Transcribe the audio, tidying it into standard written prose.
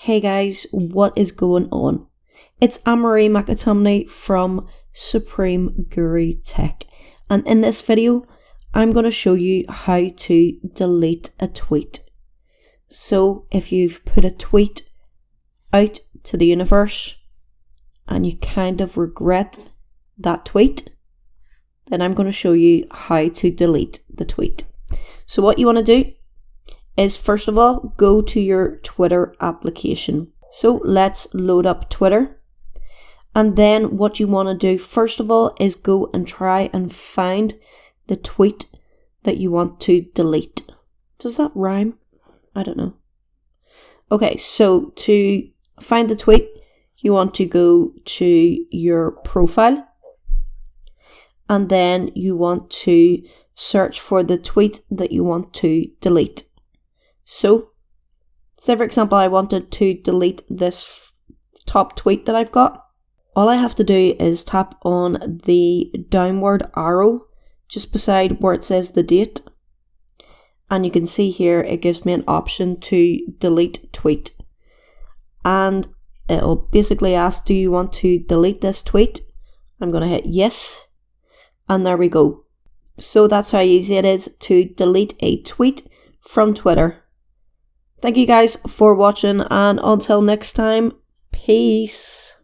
Hey guys, what is going on? It's Anne-Marie McAtumney from Supreme Guru Tech, and in this video I'm going to show you how to delete a tweet. So if you've put a tweet out to the universe and you kind of regret that tweet, then I'm going to show you how to delete the tweet. So what you want to do is, first of all, go to your Twitter application. So let's load up Twitter. And then what you want to do, first of all, is go and try and find the tweet that you want to delete. Does that rhyme? I don't know. Okay, so to find the tweet, you want to go to your profile. And then you want to search for the tweet that you want to delete. So, say for example, I wanted to delete this top tweet that I've got. All I have to do is tap on the downward arrow just beside where it says the date. And you can see here it gives me an option to delete tweet. And it'll basically ask, do you want to delete this tweet? I'm going to hit yes. And there we go. So that's how easy it is to delete a tweet from Twitter. Thank you guys for watching, and until next time, peace.